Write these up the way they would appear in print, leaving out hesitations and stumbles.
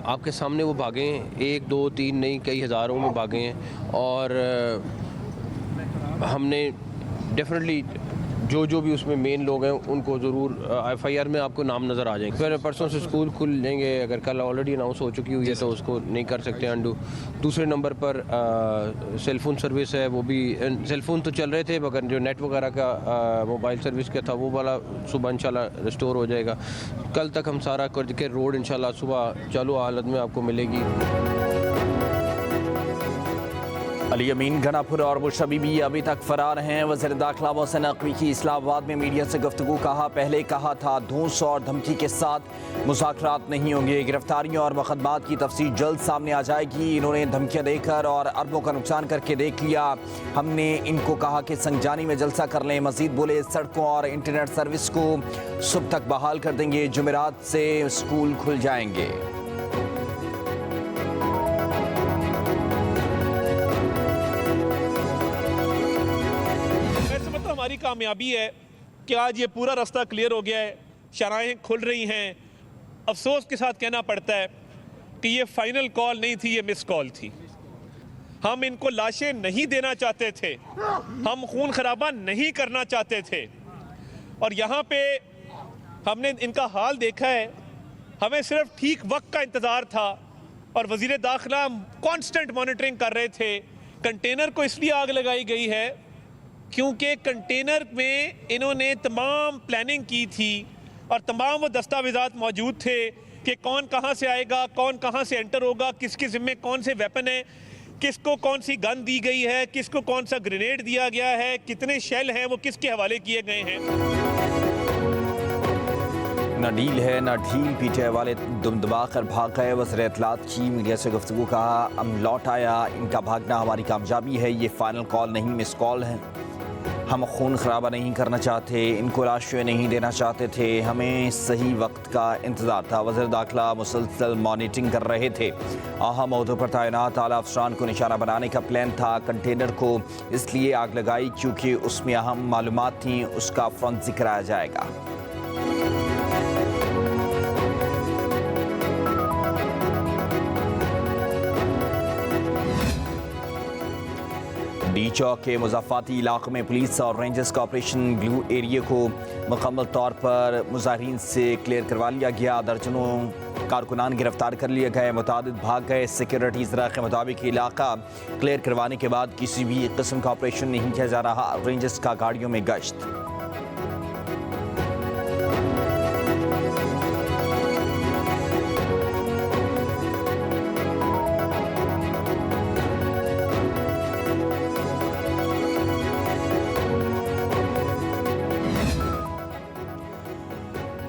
आपके सामने वो भागे हैं, 1 2 3 नहीं कई हज़ारों में भागे हैं। और हमने डेफिनेटली जो भी उसमें मेन लोग हैं उनको ज़रूर एफआईआर में आपको नाम नज़र आ जाएंगे। फिर परसों से स्कूल खुल जाएंगे, अगर कल ऑलरेडी अनाउंस हो चुकी हुई है तो उसको नहीं कर सकते अंडू। दूसरे नंबर पर सेलफोन सर्विस है, वो भी सेलफोन तो चल रहे थे मगर जो नेट वगैरह का मोबाइल सर्विस का था वो वाला सुबह इंशाल्लाह रिस्टोर हो जाएगा। कल तक हम सारा करके रोड इंशाल्लाह सुबह चालू हालत में आपको मिलेगी। अली अमीन गनापुर और मुशर्रफ भी अभी तक फरार हैं। वज़ीर दाखिला मोहसिन नकवी की इस्लामाबाद में मीडिया से गुफ्तगू। पहले कहा था धूस और धमकी के साथ मुज़ाकरात नहीं होंगे, गिरफ्तारियों और मुकदमात की तफसील जल्द सामने आ जाएगी। इन्होंने धमकियाँ देकर और अरबों का नुकसान करके देख लिया। हमने इनको कहा कि संगजानी में जलसा कर लें। मजीद बोले सड़कों और इंटरनेट सर्विस को सुबह तक बहाल कर देंगे, जुमेरात से स्कूल खुल जाएंगे। हमारी कामयाबी है कि आज ये पूरा रास्ता क्लियर हो गया है, शराहें खुल रही हैं। अफसोस के साथ कहना पड़ता है कि ये फाइनल कॉल नहीं थी, ये मिस कॉल थी। हम इनको लाशें नहीं देना चाहते थे, हम खून खराबा नहीं करना चाहते थे। और यहाँ पे हमने इनका हाल देखा है, हमें सिर्फ ठीक वक्त का इंतज़ार था और वज़ीर दाखिला कांस्टेंट मॉनिटरिंग कर रहे थे। कंटेनर को इसलिए आग लगाई गई है क्योंकि कंटेनर में इन्होंने तमाम प्लानिंग की थी और तमाम वो दस्तावेज़ात मौजूद थे कि कौन कहाँ से आएगा, कौन कहाँ से एंटर होगा, किसके ज़िम्मे कौन से वेपन है, किसको कौन सी गन दी गई है, किसको कौन सा ग्रेनेड दिया गया है, कितने शेल हैं वो किसके हवाले किए गए हैं। न डील है न ढील, पीटे वाले दुमदबा कर भाग गए। वज़ीर इत्तलात की मीडिया से गुफ्तगू। हम लौट आया, इनका भागना हमारी कामयाबी है, ये फाइनल कॉल नहीं मिस कॉल है। हम खून खराबा नहीं करना चाहते, इनको लाशें नहीं देना चाहते थे, हमें सही वक्त का इंतज़ार था। वज़ीर दाखिला मुसलसल मॉनिटरिंग कर रहे थे। अहम अहदों पर तैनात आला अफसरान को निशाना बनाने का प्लान था। कंटेनर को इसलिए आग लगाई क्योंकि उसमें अहम मालूमात थीं, उसका फोरेंसिक कराया जाएगा। डी चौक के मुज़ाफ़ाती इलाक़ों में पुलिस और रेंजर्स का ऑपरेशन ब्लू एरिया को मुकम्मल तौर पर मुज़ाहिरीन से क्लियर करवा लिया गया। दर्जनों कारकुनान गिरफ्तार कर लिए गए, मुतादिद भाग गए। सिक्योरिटी ज़रा के मुताबिक इलाका क्लियर करवाने के बाद किसी भी किस्म का ऑपरेशन नहीं किया जा रहा। रेंजर्स का गाड़ियों में गश्त।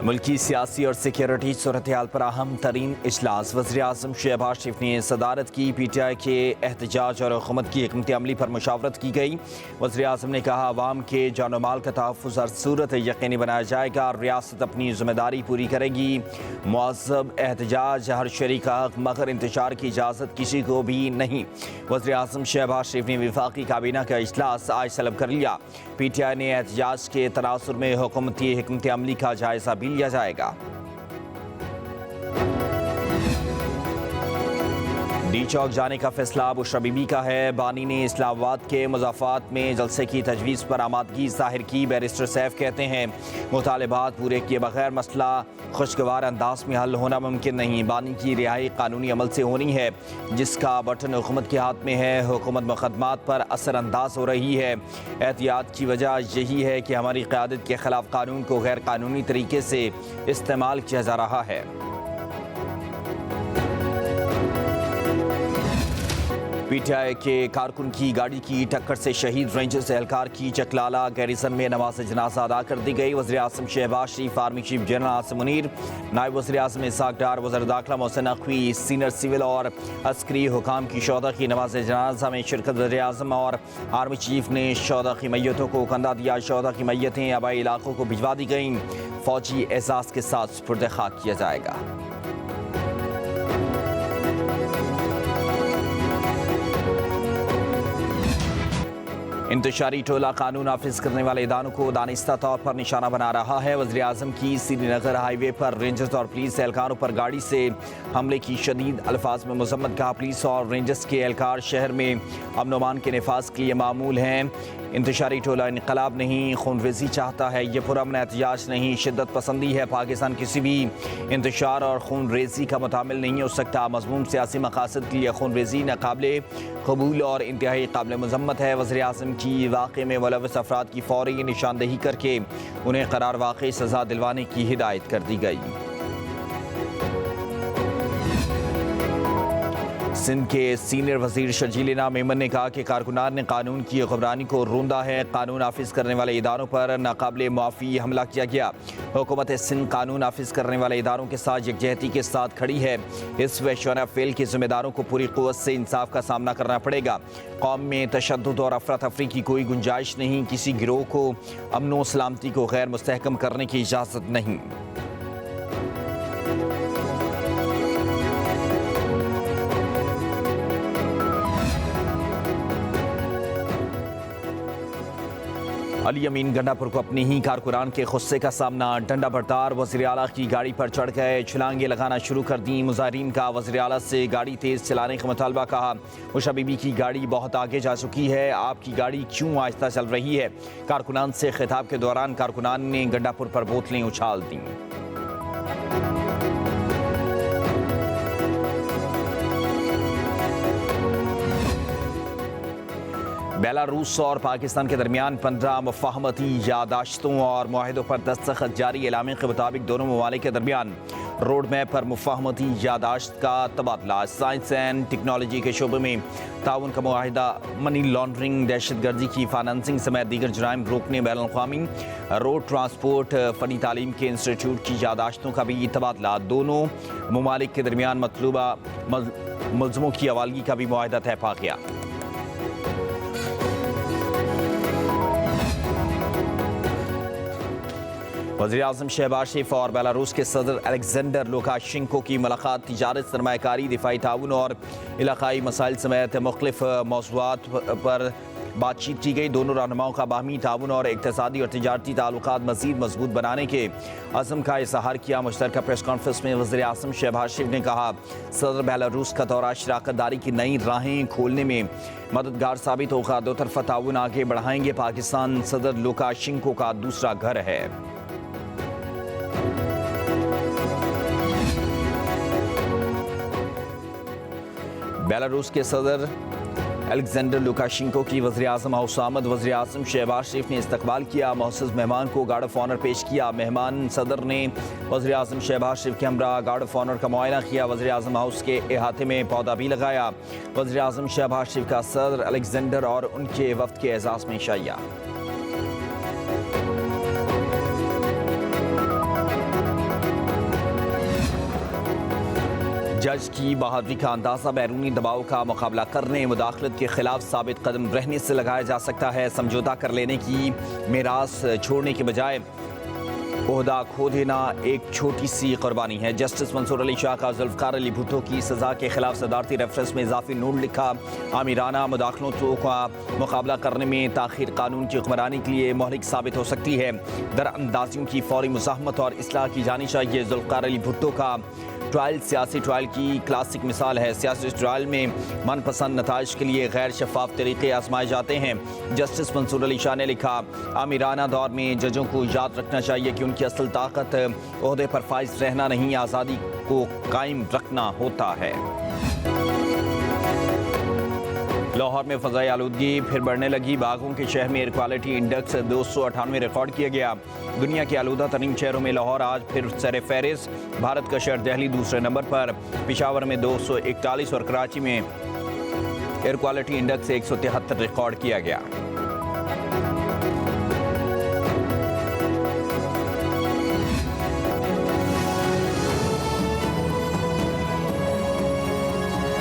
मुल्की सियासी और सिक्योरिटी सूरत हाल पर अहम तरीन इजलास। वज़ीर आज़म शहबाज शरीफ ने सदारत की। PTI के एहतजाज और हुकूमत की हिकमत अमली पर मुशावरत की गई। वज़ीर आज़म ने कहा अवाम के जान माल का तहफ़्फ़ुज़ हर सूरत यकीनी बनाया जाएगा, रियासत अपनी ज़िम्मेदारी पूरी करेगी। मुअज़्ज़ब एहतजाज हर शरीक का हक़, मगर इंतशार की इजाज़त किसी को भी नहीं। वज़ीर आज़म शहबाज शरीफ ने वफाकी काबीना का इजलास आज तलब कर लिया। PTI ने एहतजाज के तनासुर में हुकूमती हिकमत अमली का जायज़ा भी लिया जाएगा। डी चौक जाने का फैसला अबू शबीबी का है। बानी ने इस्लामाबाद के मुज़ाफ़ात में जलसे की तजवीज़ पर आमादगी ज़ाहिर की। बैरिस्टर सैफ कहते हैं मुतालिबात पूरे किए बगैर मसला खुशगवार अंदाज में हल होना मुमकिन नहीं। बानी की रिहाई कानूनी अमल से होनी है, जिसका बटन हुकूमत के हाथ में है। हुकूमत मुकदमात पर असरअंदाज हो रही है। एहतियात की वजह यही है कि हमारी क़यादत के ख़िलाफ़ कानून को गैर कानूनी तरीके से इस्तेमाल किया जा रहा है। PTI के कारकुन की गाड़ी की टक्कर से शहीद रेंजर्स एहलकार की चकलाला गैरिसन में नमाज जनाजा अदा कर दी गई। वज़ीर आज़म Shehbaz Sharif, army chief general Asim Munir, नायब वज़ीर आज़म इसहाक़ डार, वज़ीर दाखिला मोहसिन नकवी, सीनियर सिविल और अस्करी हुकाम की शोहदा की नमाज जनाजा में शिरकत। वज़ीर आज़म और आर्मी चीफ ने शोहदा की मैयतों को कंधा दिया। शोहदा की मैयतें आबाई इलाकों को भिजवा दी गईं। फ़ौजी एहसास के साथ सुपुर्द खाक किया जाएगा। इंतशारी टोला कानून नाफिज करने वाले इदारों को दानिस्ता तौर पर निशाना बना रहा है। वज़ीर आज़म की श्रीनगर हाईवे पर रेंजर्स और पुलिस एहलकारों पर गाड़ी से हमले की शदीद अल्फाज में मजम्मत। कहा, पुलिस और रेंजर्स के एहलकार शहर में अमन अमान के नफाज के लिए मामूल हैं। इंतशारी टोला इनकलाब नहीं, खूनरेजी चाहता है। ये पुरअमन एहतजाज नहीं, शिद्दत पसंदी है। पाकिस्तान किसी भी इंतशार और खूनरेजी का मुतामिल नहीं हो सकता। मज़मूम सियासी मकासद के लिए खूनरेजी नाकाबिले कबूल और इंतहाई काबिल मज़म्मत है। वज़ीर आज़म की वाक़े में मुलव्वस अफराद की फ़ौरी निशानदेही करके उन्हें करार वाक़ई सज़ा दिलवाने की हिदायत कर दी गई। सिंध के सीनियर वजीर शर्जील इनाम मेमन ने कहा कि कारकुनान ने कानून की हुक्मरानी को रोंदा है। कानून नाफिज करने वाले इदारों पर नाकाबिले मुआफ़ी हमला किया गया। हुकूमत सिंध कानून नाफिज करने वाले इदारों के साथ यकजहती के साथ खड़ी है। इस वहशाना फेल के जिम्मेदारों को पूरी क़ुव्वत से इंसाफ का सामना करना पड़ेगा। कौम में तशद्दुद और अफरा तफरी की कोई गुंजाइश नहीं। किसी गिरोह को अमन व सलामती को गैर मुस्तहकम करने की इजाज़त नहीं। अली अमीन गंडापुर को अपनी ही कारकुनान के गुस्से का सामना। डंडा बरदार वज़ीर आला की गाड़ी पर चढ़ गए, छलांगे लगाना शुरू कर दी। मुजाहिरीन का वज़ीर आला से गाड़ी तेज़ चलाने का मुतालबा। कहा, उषा बीबी की गाड़ी बहुत आगे जा चुकी है, आपकी गाड़ी क्यों आहिस्ता चल रही है। कारकुनान से खिताब के दौरान कारकुनान ने गंडापुर पर बोतलें उछाल दी। बेलारूस और पाकिस्तान के दरमियान 15 मुफाहमती यादाश्तों और मुआहिदों पर दस्तखत जारी। एलामे के मुताबिक दोनों ममालिक के दरमियान रोड मैप पर मुफाहमती यादाश्त का तबादला। साइंस एंड टेक्नोलॉजी के शोबे में ताउन का मुआहिदा, मनी लॉन्ड्रिंग, दहशतगर्दी की फाइनेंसिंग समेत दीगर जुराइम रोकने, बैनुल-अक़वामी रोड ट्रांसपोर्ट, फ़नी तालीम के इंस्टीट्यूट की यादाश्तों का भी तबादला। दोनों ममालिक के दरमियान मतलूबा मुलज़मों की हवालगी का भी मुआहिदा तय पा गया। वज़ीर आज़म शहबाज शरीफ और बेलारूस के सदर अलेक्जेंडर लुकाशेंको की मुलाकात। तिजारत, सरमायाकारी, दिफाई ताउन और इलाकाई मसाइल समेत मुख्तलिफ मौज़ूआत पर बातचीत की गई। दोनों रहनुमाओं का बाहमी ताउन और इक़्तिसादी और तिजारती ताल्लुकात मज़ीद मजबूत बनाने के अज़म का इज़हार किया। मुश्तरका प्रेस कॉन्फ्रेंस में वज़ीर आज़म शहबाज शरीफ ने कहा, सदर बेलारूस का दौरा शराकत दारी की नई राहें खोलने में मददगार साबित होगा। दो तरफ़ा ताउन आगे बढ़ाएंगे। पाकिस्तान सदर लुकाशेंको का दूसरा घर है। बेलारूस के सदर अलेक्जेंडर लुकाशेंको की वज़ीर आज़म हाउस आमद। वज़ीर आज़म शहबाज शरीफ ने इस्तकबाल किया। मोअज़्ज़ज़ मेहमान को गार्ड ऑफ ऑनर पेश किया। मेहमान सदर ने वज़ीर आज़म शहबाज शरीफ के हमरा गार्ड ऑफ ऑनर का मुआयना किया। वज़ीर आज़म हाउस के अहाते में पौधा भी लगाया। वज़ीर आज़म शहबाज शरीफ का सदर अलेक्जेंडर और उनके वफ़द के एजाज़ में शाइया। जज की बहादुरी का अंदाज़ा बैरूनी दबाव का मुकाबला करने, मुदाखलत के खिलाफ साबित कदम रहने से लगाया जा सकता है। समझौता कर लेने की मेरास छोड़ने के बजाय ओहदा खो देना एक छोटी सी कुर्बानी है। जस्टिस मंसूर अली शाह का जुल्फ़िकार अली भुट्टो की सज़ा के खिलाफ सदारती रेफरेंस में इजाफी नोट लिखा। आमिराना मुदाखलतों का मुकाबला करने में ताख़ीर कानून की हुक्मरानी के लिए महलिक साबित हो सकती है। दरअंदाजियों की फौरी मुज़ाहमत और इस्लाह की जानी चाहिए। जुल्फ़िकार अली भुट्टो का ट्रायल सियासी ट्रायल की क्लासिक मिसाल है। सियासी ट्रायल में मनपसंद नताइज के लिए गैर शफाफ तरीके आजमाए जाते हैं। जस्टिस मंसूर अली शाह ने लिखा, आमिराना दौर में जजों को याद रखना चाहिए कि उनकी असल ताकत ओहदे पर फाइज रहना नहीं, आज़ादी को कायम रखना होता है। लाहौर में फ़ज़ाई आलूदगी फिर बढ़ने लगी। बागों के शहर में एयर क्वालिटी इंडेक्स 298 रिकॉर्ड किया गया। दुनिया के आलूदा तरीन शहरों में लाहौर आज फिर सर फहरिस्त। भारत का शहर दिल्ली दूसरे नंबर पर, पेशावर में 241 और कराची में एयर क्वालिटी इंडेक्स 173 रिकॉर्ड किया गया।